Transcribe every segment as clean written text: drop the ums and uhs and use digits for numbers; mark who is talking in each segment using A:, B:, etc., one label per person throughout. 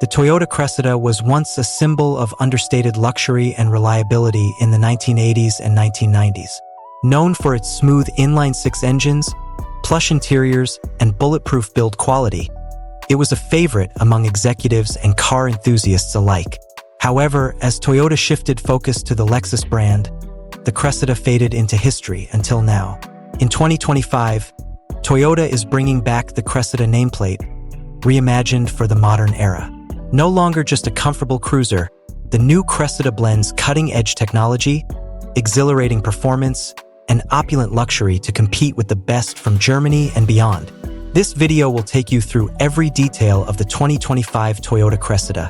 A: The Toyota Cressida was once a symbol of understated luxury and reliability in the 1980s and 1990s. Known for its smooth inline-six engines, plush interiors, and bulletproof build quality, it was a favorite among executives and car enthusiasts alike. However, as Toyota shifted focus to the Lexus brand, the Cressida faded into history until now. In 2025, Toyota is bringing back the Cressida nameplate, reimagined for the modern era. No longer just a comfortable cruiser, the new Cressida blends cutting-edge technology, exhilarating performance, and opulent luxury to compete with the best from Germany and beyond. This video will take you through every detail of the 2025 Toyota Cressida,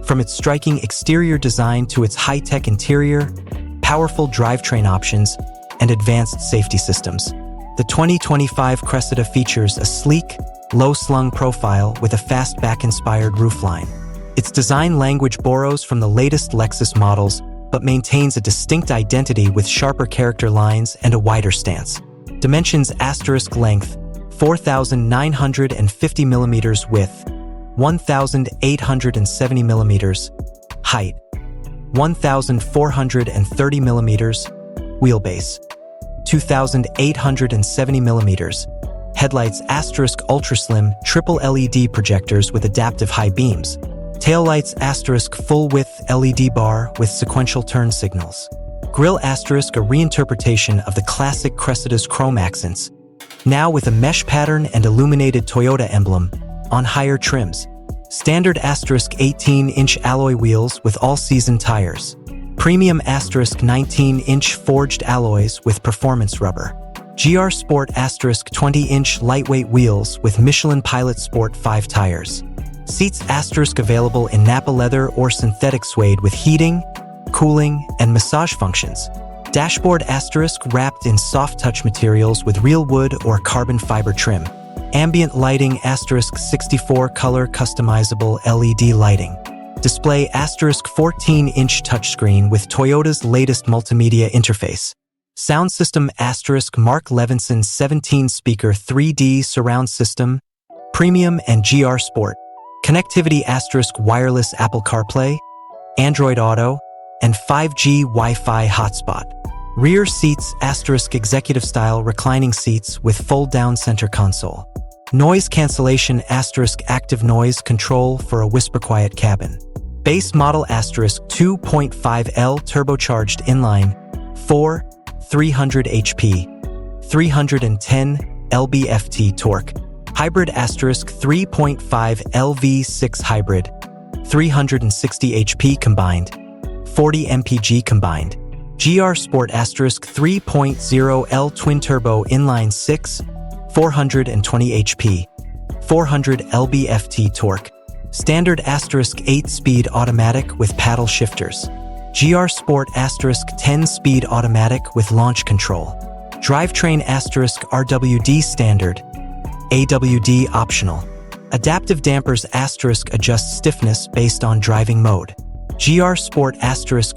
A: from its striking exterior design to its high-tech interior, powerful drivetrain options, and advanced safety systems. The 2025 Cressida features a sleek, low-slung profile with a fastback-inspired roofline. Its design language borrows from the latest Lexus models, but maintains a distinct identity with sharper character lines and a wider stance. Dimensions: length, 4,950 mm; width, 1,870 mm; height, 1,430 mm; wheelbase, 2,870 mm; headlights ultra slim triple LED projectors with adaptive high beams; taillights full width LED bar with sequential turn signals; grille a reinterpretation of the classic Cressida's chrome accents, now with a mesh pattern and illuminated Toyota emblem on higher trims; standard 18-inch alloy wheels with all-season tires; premium 19-inch forged alloys with performance rubber; GR Sport 20-inch lightweight wheels with Michelin Pilot Sport 5 tires; seats available in Nappa leather or synthetic suede with heating, cooling, and massage functions; dashboard wrapped in soft touch materials with real wood or carbon fiber trim; ambient lighting 64 color customizable LED lighting; display 14-inch touchscreen with Toyota's latest multimedia interface; sound system Mark Levinson 17-speaker 3D surround system, premium and GR Sport; connectivity wireless Apple CarPlay, Android Auto, and 5G Wi-Fi hotspot; rear seats executive style reclining seats with fold-down center console; noise cancellation active noise control for a whisper-quiet cabin; base model 2.5L turbocharged inline 4 300 HP, 310 lb-ft torque; hybrid 3.5 LV6 hybrid, 360 HP combined, 40 mpg combined; GR Sport 3.0 L twin turbo inline 6, 420 HP, 400 lb-ft torque; standard 8-speed automatic with paddle shifters; GR Sport 10-speed automatic with launch control; drivetrain RWD standard, AWD optional; adaptive dampers adjust stiffness based on driving mode; GR Sport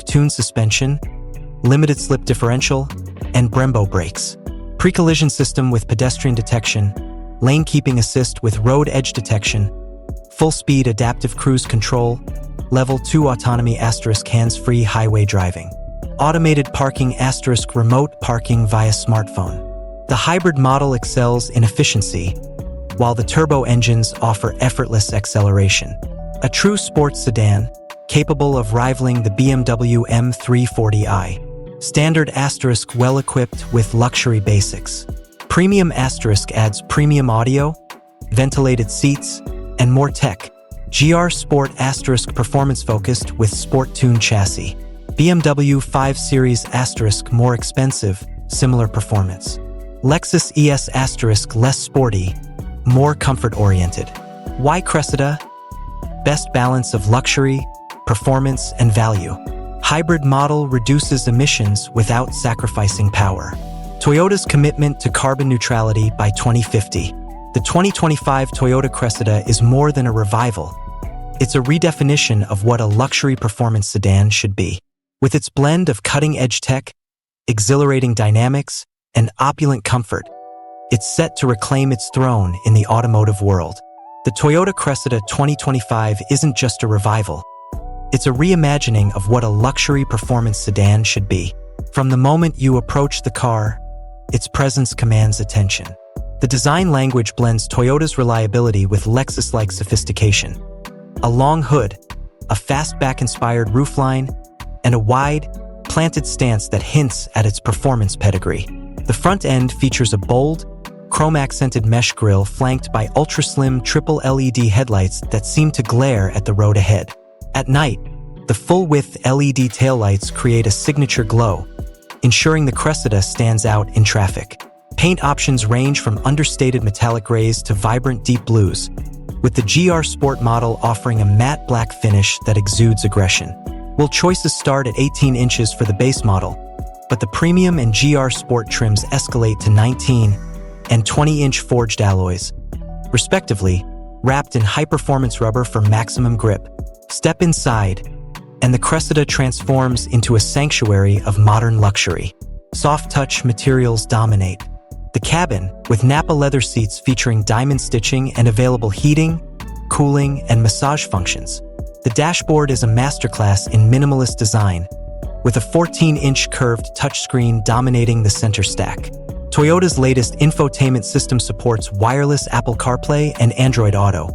A: tune suspension, limited slip differential, and Brembo brakes; pre-collision system with pedestrian detection, lane keeping assist with road edge detection, full-speed adaptive cruise control, Level 2 autonomy hands-free highway driving, automated parking remote parking via smartphone. The hybrid model excels in efficiency, while the turbo engines offer effortless acceleration. A true sports sedan, capable of rivaling the BMW M340i. Standard well-equipped with luxury basics. Premium adds premium audio, ventilated seats, and more tech. GR Sport performance-focused with sport-tuned chassis. BMW 5 Series more expensive, similar performance. Lexus ES less sporty, more comfort-oriented. Why Cressida? Best balance of luxury, performance, and value. Hybrid model reduces emissions without sacrificing power. Toyota's commitment to carbon neutrality by 2050. The 2025 Toyota Cressida is more than a revival. It's a redefinition of what a luxury performance sedan should be. With its blend of cutting-edge tech, exhilarating dynamics, and opulent comfort, it's set to reclaim its throne in the automotive world. The Toyota Cressida 2025 isn't just a revival. It's a reimagining of what a luxury performance sedan should be. From the moment you approach the car, its presence commands attention. The design language blends Toyota's reliability with Lexus-like sophistication. A long hood, a fastback-inspired roofline, and a wide, planted stance that hints at its performance pedigree. The front end features a bold, chrome-accented mesh grille flanked by ultra-slim triple LED headlights that seem to glare at the road ahead. At night, the full-width LED taillights create a signature glow, ensuring the Cressida stands out in traffic. Paint options range from understated metallic grays to vibrant deep blues, with the GR Sport model offering a matte black finish that exudes aggression. While choices start at 18 inches for the base model, but the premium and GR Sport trims escalate to 19 and 20-inch forged alloys, respectively, wrapped in high-performance rubber for maximum grip. Step inside, and the Cressida transforms into a sanctuary of modern luxury. Soft-touch materials dominate. The cabin, with Nappa leather seats featuring diamond stitching and available heating, cooling, and massage functions. The dashboard is a masterclass in minimalist design, with a 14-inch curved touchscreen dominating the center stack. Toyota's latest infotainment system supports wireless Apple CarPlay and Android Auto,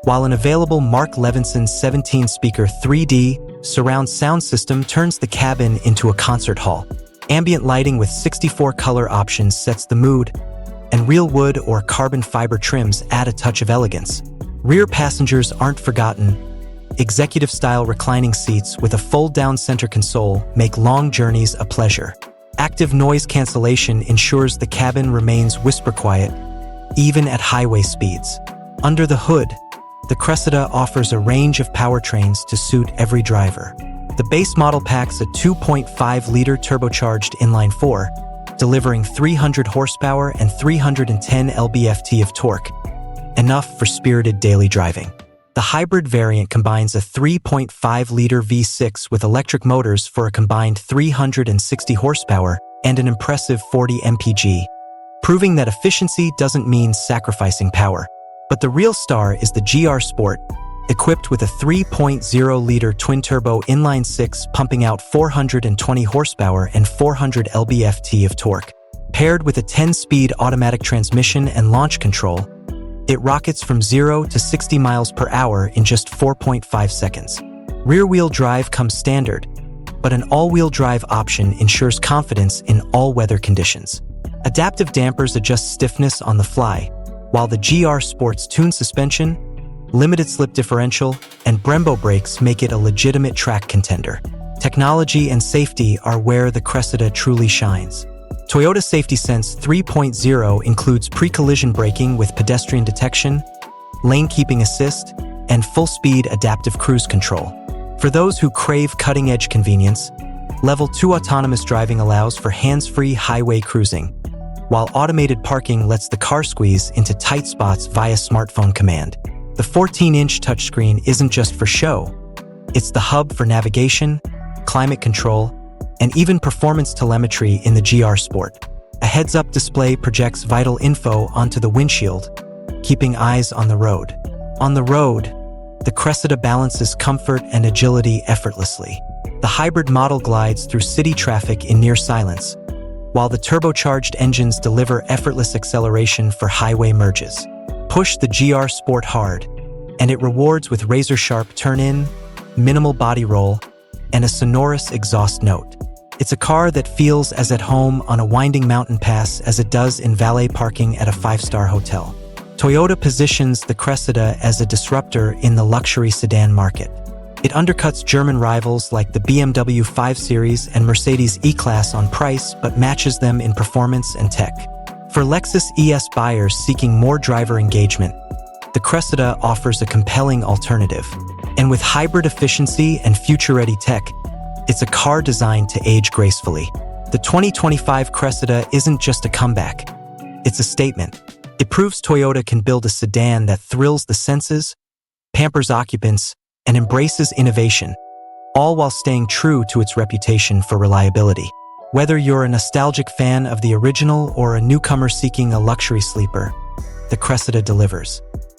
A: while an available Mark Levinson 17-speaker 3D surround sound system turns the cabin into a concert hall. Ambient lighting with 64 color options sets the mood, and real wood or carbon fiber trims add a touch of elegance. Rear passengers aren't forgotten. Executive-style reclining seats with a fold-down center console make long journeys a pleasure. Active noise cancellation ensures the cabin remains whisper-quiet, even at highway speeds. Under the hood, the Cressida offers a range of powertrains to suit every driver. The base model packs a 2.5-liter turbocharged inline-4, delivering 300 horsepower and 310 lb-ft of torque, enough for spirited daily driving. The hybrid variant combines a 3.5-liter V6 with electric motors for a combined 360 horsepower and an impressive 40 mpg, proving that efficiency doesn't mean sacrificing power. But the real star is the GR Sport, equipped with a 3.0-liter twin-turbo inline-6 pumping out 420 horsepower and 400 lb-ft of torque. Paired with a 10-speed automatic transmission and launch control, it rockets from 0 to 60 miles per hour in just 4.5 seconds. Rear-wheel drive comes standard, but an all-wheel drive option ensures confidence in all weather conditions. Adaptive dampers adjust stiffness on the fly, while the GR Sport's tuned suspension, limited slip differential, and Brembo brakes make it a legitimate track contender. Technology and safety are where the Cressida truly shines. Toyota Safety Sense 3.0 includes pre-collision braking with pedestrian detection, lane keeping assist, and full-speed adaptive cruise control. For those who crave cutting-edge convenience, Level 2 autonomous driving allows for hands-free highway cruising, while automated parking lets the car squeeze into tight spots via smartphone command. The 14-inch touchscreen isn't just for show. It's the hub for navigation, climate control, and even performance telemetry in the GR Sport. A heads-up display projects vital info onto the windshield, keeping eyes on the road. On the road, the Cressida balances comfort and agility effortlessly. The hybrid model glides through city traffic in near silence, while the turbocharged engines deliver effortless acceleration for highway merges. Push the GR Sport hard, and it rewards with razor-sharp turn-in, minimal body roll, and a sonorous exhaust note. It's a car that feels as at home on a winding mountain pass as it does in valet parking at a 5-star hotel. Toyota positions the Cressida as a disruptor in the luxury sedan market. It undercuts German rivals like the BMW 5 Series and Mercedes E-Class on price, but matches them in performance and tech. For Lexus ES buyers seeking more driver engagement, the Cressida offers a compelling alternative. And with hybrid efficiency and future-ready tech, it's a car designed to age gracefully. The 2025 Cressida isn't just a comeback. It's a statement. It proves Toyota can build a sedan that thrills the senses, pampers occupants, and embraces innovation, all while staying true to its reputation for reliability. Whether you're a nostalgic fan of the original or a newcomer seeking a luxury sleeper, the Cressida delivers.